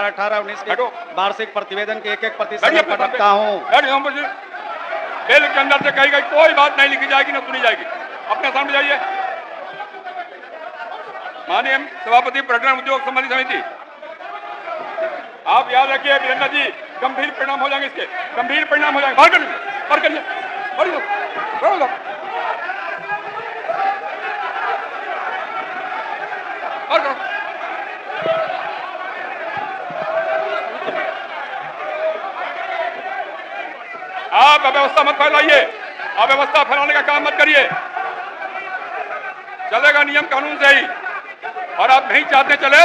2018-19 के हटो। वार्षिक प्रतिवेदन के एक प्रति बैठिए सदन पर अपने रखता हूँ। बिल के अंदर से कही गई कोई बात नहीं लिखी जाएगी, न सुनी जाएगी। अपने सामने जाइए। माननीय सभापति पर्यटन उद्योग संबंधी समिति, आप याद रखिए वीरेंद्र जी, गंभीर परिणाम हो जाएंगे, इसके गंभीर परिणाम हो जाएंगे। बाहर करिए, बाहर करिए, बाहर करिए। आप अव्यवस्था मत फैलाइए, अव्यवस्था फैलाने का काम मत करिए। चलेगा नियम कानून से ही, और आप नहीं चाहते चले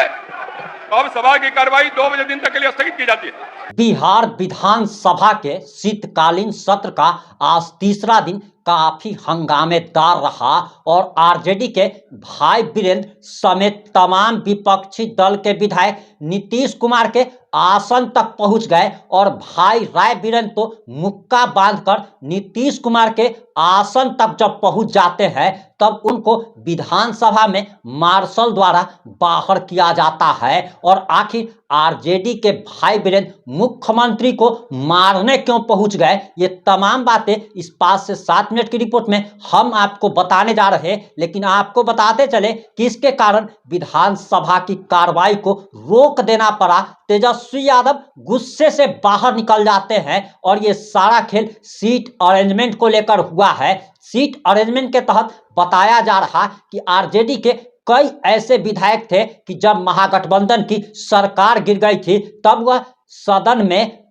तो अब सभा की कार्रवाई 2 बजे दिन तक के लिए स्थगित की जाती है। बिहार विधानसभा के शीतकालीन सत्र का आज तीसरा दिन काफी हंगामेदार रहा और आरजेडी के भाई वीरेंद्र समेत तमाम विपक्षी दल के विधायक नीतीश कुमार के आसन तक पहुंच गए और भाई राय वीरेंद्र तो मुक्का बांधकर नीतीश कुमार के आसन तक जब पहुंच जाते हैं तब उनको विधानसभा में मार्शल द्वारा बाहर किया जाता है। और आखिर आरजेडी के भाई वीरेंद्र मुख्यमंत्री को मारने क्यों पहुंच गए, ये तमाम बातें इस 5 से 7 मिनट की रिपोर्ट में हम आपको बताने जा रहे हैं। लेकिन आपको बताते चले कि इसके कारण विधानसभा की कार्रवाई को रोक देना पड़ा। तेजस्वी यादव गुस्से से बाहर निकल जाते हैं और ये सारा खेल सीट अरेंजमेंट को लेकर हुआ है। सीट अरेंजमेंट के तहत बताया जा रहा कि आरजेडी के कई ऐसे विधायक थे कि जब महागठबंधन की सरकार गिर गई थी तब वह सदन में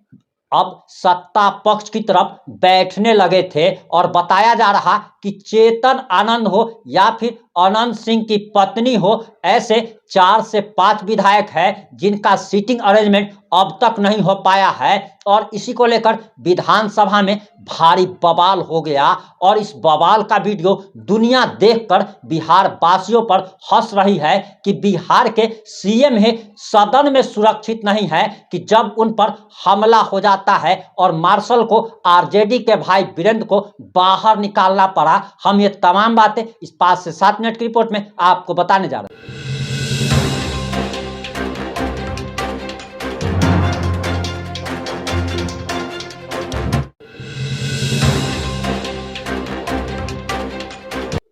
अब सत्ता पक्ष की तरफ बैठने लगे थे। और बताया जा रहा कि चेतन आनंद हो या फिर अनंत सिंह की पत्नी हो, ऐसे 4 से 5 विधायक हैं जिनका सीटिंग अरेंजमेंट अब तक नहीं हो पाया है। और इसी को लेकर विधानसभा में भारी बवाल हो गया और इस बवाल का वीडियो दुनिया देखकर बिहार वासियों पर हंस रही है कि बिहार के सीएम ही सदन में सुरक्षित नहीं है कि जब उन पर हमला हो जाता है और मार्शल को आरजेडी के भाई वीरेंद्र को बाहर निकालना पड़ा। हम ये तमाम बातें इस 5 से 7 मिनट की रिपोर्ट में आपको बताने जा रहे हैं।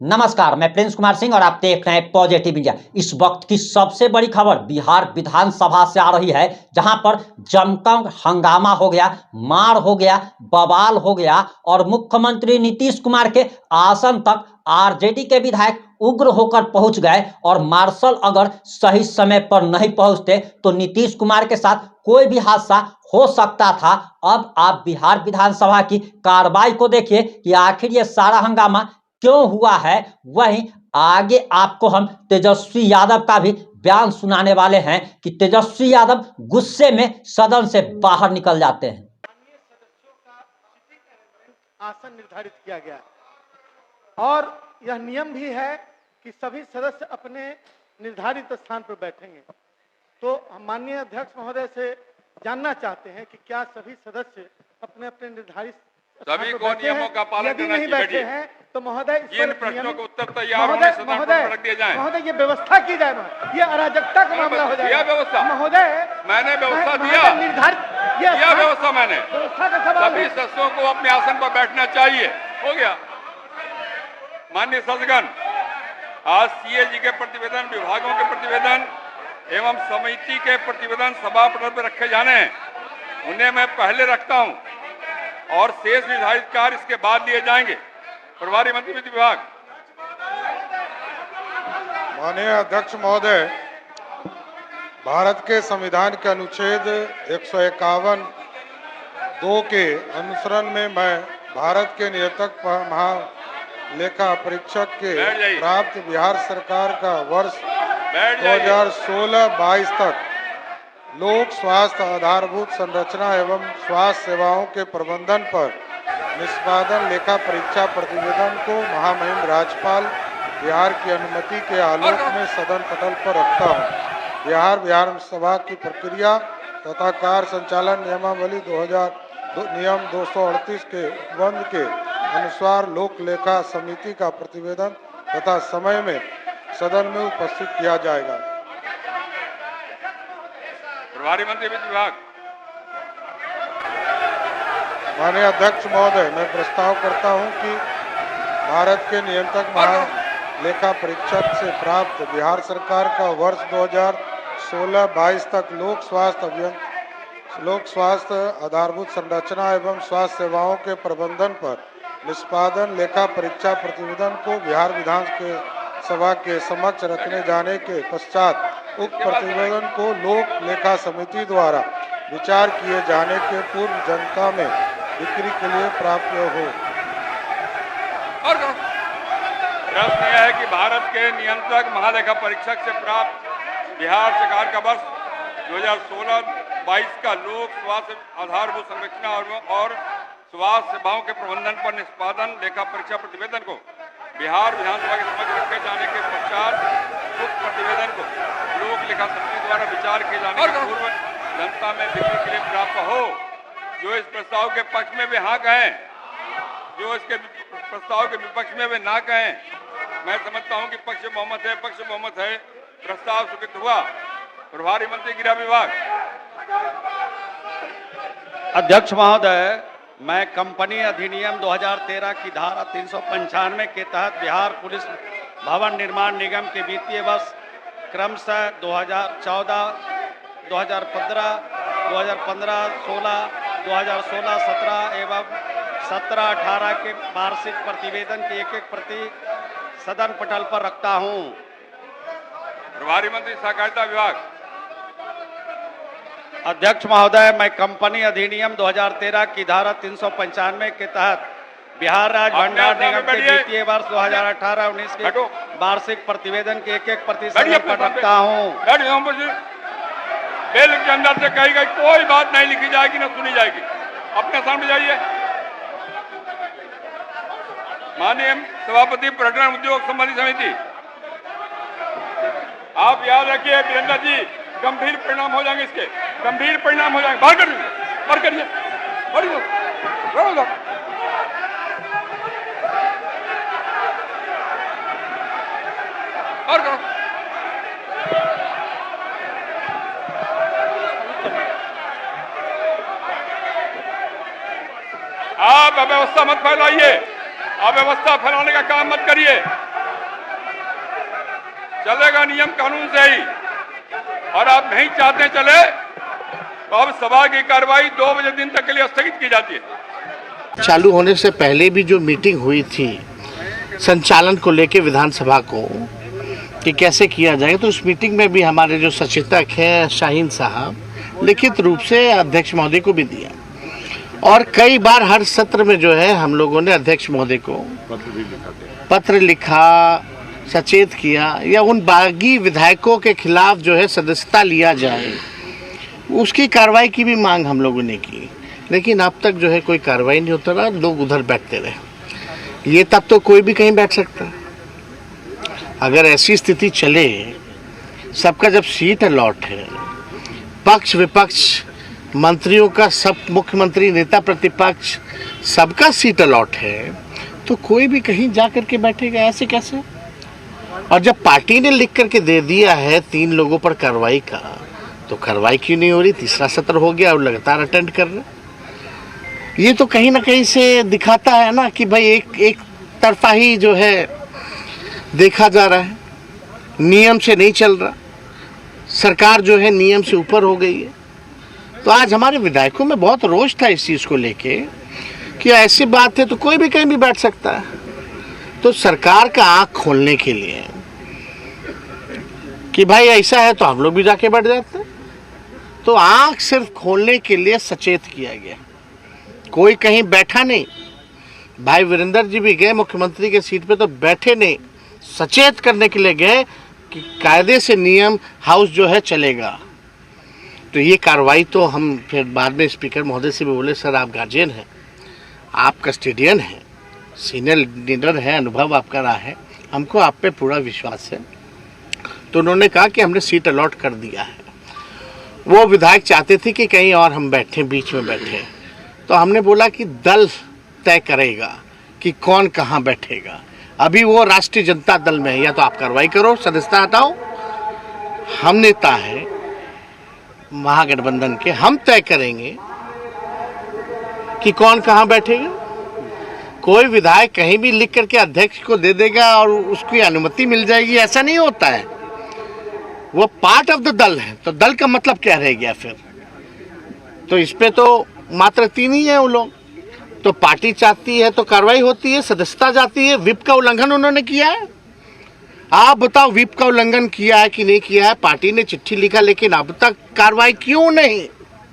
नमस्कार, मैं प्रिंस कुमार सिंह और आप देख रहे हैं पॉजिटिव इंडिया। इस वक्त की सबसे बड़ी खबर बिहार विधानसभा से आ रही है, जहां पर जमकर हंगामा हो गया, मार हो गया, बवाल हो गया और मुख्यमंत्री नीतीश कुमार के आसन तक आरजेडी के विधायक उग्र होकर पहुंच गए। और मार्शल अगर सही समय पर नहीं पहुंचते तो नीतीश कुमार के साथ कोई भी हादसा हो सकता था। अब आप बिहार विधानसभा की कार्रवाई को देखिए कि आखिर ये सारा हंगामा क्यों हुआ है। वहीं आगे आपको हम तेजस्वी यादव का भी बयान सुनाने वाले हैं कि तेजस्वी यादव गुस्से में सदन से बाहर निकल जाते हैं। आसन निर्धारित किया गया है और यह नियम भी है कि सभी सदस्य अपने निर्धारित स्थान पर बैठेंगे। तो हम माननीय अध्यक्ष महोदय से जानना चाहते हैं कि क्या सभी सदस्य अपने अपने निर्धारित सभी को नियमों का पालन करना नहीं बैठे हैं तो महोदय इन प्रश्नों को उत्तर तैयार होने से रख दिया जाए। महोदय ये व्यवस्था की जाए, ये अराजकता का मामला हो जाएगा। व्यवस्था महोदय मैंने व्यवस्था दिया, निर्धारित व्यवस्था मैंने व्यवस्था का सवाल सभी सदस्यों को अपने आसन पर बैठना चाहिए। हो गया। माननीय सदस्यगण, आज सीएजी के प्रतिवेदन, विभागों के प्रतिवेदन एवं समिति के प्रतिवेदन सभा पटल पर रखे जाने हैं, उन्हें मैं पहले रखता हूं और शेष निर्धारित कार्य इसके बाद लिए जाएंगे। प्रभारी मंत्री विधि विभाग। माननीय अध्यक्ष महोदय, भारत के संविधान के अनुच्छेद 151(2) के अनुसरण में मैं भारत के नियतक महालेखा परीक्षक के प्राप्त बिहार सरकार का वर्ष 2016-22 तक लोक स्वास्थ्य आधारभूत संरचना एवं स्वास्थ्य सेवाओं के प्रबंधन पर निष्पादन लेखा परीक्षा प्रतिवेदन को महामहिम राज्यपाल बिहार की अनुमति के आलोक में सदन पटल पर रखता हूँ। बिहार विधानसभा की प्रक्रिया तथा कार्य संचालन नियमावली 2000 नियम 238 के उपबंध के अनुसार लोक लेखा समिति का प्रतिवेदन तथा समय में सदन में उपस्थित किया जाएगा। प्रभारी मंत्री वित्त विभाग। माननीय अध्यक्ष महोदय, मैं प्रस्ताव करता हूं कि भारत के नियंत्रक महालेखा परीक्षक से प्राप्त बिहार सरकार का वर्ष 2016-22 तक लोक स्वास्थ्य आधारभूत संरचना एवं स्वास्थ्य सेवाओं के प्रबंधन पर निष्पादन लेखा परीक्षा प्रतिवेदन को बिहार विधान सभा के समक्ष रखने जाने के पश्चात उक्त प्रतिवेदन को लोक लेखा समिति द्वारा विचार किए जाने के पूर्व जनता में बिक्री के लिए प्राप्त हो। और प्रश्न यह है कि भारत के नियंत्रक महालेखा परीक्षक से प्राप्त बिहार सरकार का वर्ष 2016-22 का लोक स्वास्थ्य आधारभूत संरचना और स्वास्थ्य सेवाओं के प्रबंधन पर निष्पादन लेखा परीक्षा प्रतिवेदन को बिहार विधानसभा के समक्ष रखे जाने के पश्चात उक्त प्रतिवेदन को लोक लेखा समिति द्वारा विचार किए जाने के पूर्व जनता में बिक्री के लिए प्राप्त हो। जो इस प्रस्ताव के पक्ष में वे हाँ कहें, जो इसके प्रस्ताव के विपक्ष में वे ना कहें। मैं समझता हूं कि पक्ष बहुमत है। प्रस्ताव स्वीकृत हुआ। प्रभारी मंत्री गृह विभाग। अध्यक्ष महोदय, मैं कंपनी अधिनियम 2013 की धारा 395 के तहत बिहार पुलिस भवन निर्माण निगम के वित्तीय वर्ष क्रमशः 2014, 2015, 2015-16, 2016-17 एवं 17-18 के वार्षिक प्रतिवेदन की एक प्रति सदन पटल पर रखता हूं। प्रभारी मंत्री सहकारिता विभाग। अध्यक्ष महोदय, मैं कंपनी अधिनियम 2013 की धारा 395 के तहत बिहार राज्य भंडार निगम के वित्तीय वर्ष 2018-19 के वार्षिक प्रतिवेदन के एक प्रति सदन पर रखता हूं। बिल के अंदर से कही गई कोई बात नहीं लिखी जाएगी, न सुनी जाएगी। अपने सामने जाइए। माननीय सभापति पर्यटन उद्योग संबंधी समिति, आप याद रखिए वीरेंद्र जी, गंभीर परिणाम हो जाएंगे, इसके गंभीर परिणाम हो जाएंगे। बाहर करिए, बाहर करिए, बाहर करो। आप अव्यवस्था मत फैलाइए, अव्यवस्था फैलाने का काम मत करिए। चलेगा नियम कानून से ही, और आप नहीं चाहते चले तो अब सभा की कार्रवाई 2 बजे दिन तक के लिए स्थगित की जाती है। चालू होने से पहले भी जो मीटिंग हुई थी संचालन को लेके विधानसभा को कि कैसे किया जाए, तो उस मीटिंग में भी हमारे जो सचेतक हैं शाहीन साहब लिखित रूप से अध्यक्ष महोदय को भी दिया, और कई बार हर सत्र में जो है हम लोगों ने अध्यक्ष महोदय को पत्र लिखा, सचेत किया, या उन बागी विधायकों के खिलाफ जो है सदस्यता लिया जाए, उसकी कार्रवाई की भी मांग हम लोगों ने की। लेकिन अब तक जो है कोई कार्रवाई नहीं होता रहा, लोग उधर बैठते रहे। ये तब तो कोई भी कहीं बैठ सकता। अगर ऐसी स्थिति चले, सबका जब सीट अलॉट है, पक्ष विपक्ष मंत्रियों का, सब मुख्यमंत्री नेता प्रतिपक्ष सबका सीट अलॉट है, तो कोई भी कहीं जा करके बैठेगा? ऐसे कैसे? और जब पार्टी ने लिख करके दे दिया है 3 लोगों पर कार्रवाई का, तो कार्रवाई क्यों नहीं हो रही? तीसरा सत्र हो गया और लगातार अटेंड कर रहे। ये तो कहीं ना कहीं से दिखाता है ना कि भाई एक तरफा ही जो है देखा जा रहा है, नियम से नहीं चल रहा, सरकार जो है नियम से ऊपर हो गई है। तो आज हमारे विधायकों में बहुत रोष था इस चीज़ को लेके कि ऐसी बात है तो कोई भी कहीं भी बैठ सकता है। तो सरकार का आँख खोलने के लिए कि भाई ऐसा है तो हम लोग भी जाके बैठ जाते हैं, तो आँख सिर्फ खोलने के लिए सचेत किया गया। कोई कहीं बैठा नहीं। भाई वीरेंद्र जी भी गए मुख्यमंत्री के सीट पे, तो बैठे नहीं, सचेत करने के लिए गए कि कायदे से नियम हाउस जो है चलेगा। तो ये कार्रवाई तो हम फिर बाद में स्पीकर महोदय से भी बोले, सर आप गार्जियन हैं, आप कस्टोडियन हैं, सीनियर लीडर है, अनुभव आपका रहा है, हमको आप पे पूरा विश्वास है। तो उन्होंने कहा कि हमने सीट अलॉट कर दिया है। वो विधायक चाहते थे कि कहीं और हम बैठे, बीच में बैठे, तो हमने बोला कि दल तय करेगा कि कौन कहाँ बैठेगा। अभी वो राष्ट्रीय जनता दल में है, या तो आप कार्रवाई करो, सदस्यता हटाओ, हम नेता है, महागठबंधन के हम तय करेंगे कि कौन कहां बैठेगा। कोई विधायक कहीं भी लिख करके अध्यक्ष को दे देगा और उसकी अनुमति मिल जाएगी, ऐसा नहीं होता है। वो पार्ट ऑफ द दल है, तो दल का मतलब क्या रह गया फिर? तो इस पे तो मात्र 3 ही है वो लोग। तो पार्टी चाहती है तो कार्रवाई होती है, सदस्यता जाती है। विप का उल्लंघन उन्होंने किया है। आप बताओ विप का उल्लंघन किया है कि नहीं किया है? पार्टी ने चिट्ठी लिखा, लेकिन अब तक कार्रवाई क्यों नहीं?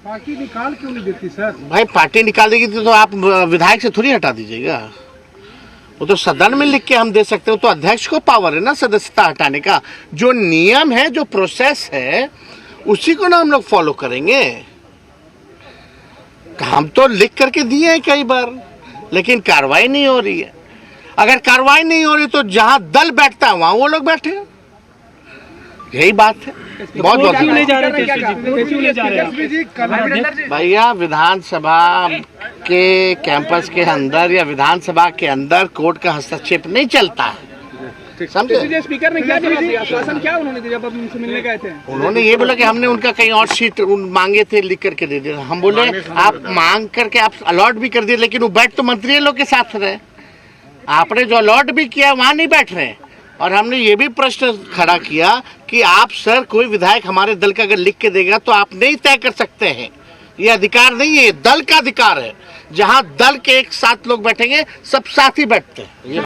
पार्टी निकाल क्यों नहीं देती सर? भाई पार्टी निकाल देगी तो आप विधायक से थोड़ी हटा दीजिएगा। वो तो सदन में लिख के हम दे सकते हो। तो अध्यक्ष को पावर है ना सदस्यता हटाने का। जो नियम है, जो प्रोसेस है, उसी को ना हम लोग फॉलो करेंगे। हम तो लिख करके दिए हैं कई बार, लेकिन कार्रवाई नहीं हो रही है। अगर कार्रवाई नहीं हो रही तो जहां दल बैठता है वहां वो लोग बैठे। यही बात है। बहुत बहुत भैया, विधानसभा के कैंपस के अंदर या विधानसभा के अंदर कोर्ट का हस्तक्षेप नहीं चलता है, समझे? स्पीकर ने क्या जवाब दिया? आश्वासन क्या उन्होंने दिया जब आप उनसे मिलने गए थे? उन्होंने ये बोला कि हमने उनका कहीं और सीट मांगे थे, लिख करके दे दिया। हम बोले आप मांग करके आप अलॉट भी कर दिए, लेकिन वो बैठ तो मंत्री लोग के साथ रहे। आपने जो अलॉट भी किया वहां नहीं बैठ रहे। और हमने ये भी प्रश्न खड़ा किया कि आप सर, कोई विधायक हमारे दल का अगर लिख के देगा तो आप नहीं तय कर सकते हैं। ये अधिकार नहीं है, ये दल का अधिकार है। जहां दल के एक साथ लोग बैठेंगे, सब साथ ही बैठते हैं।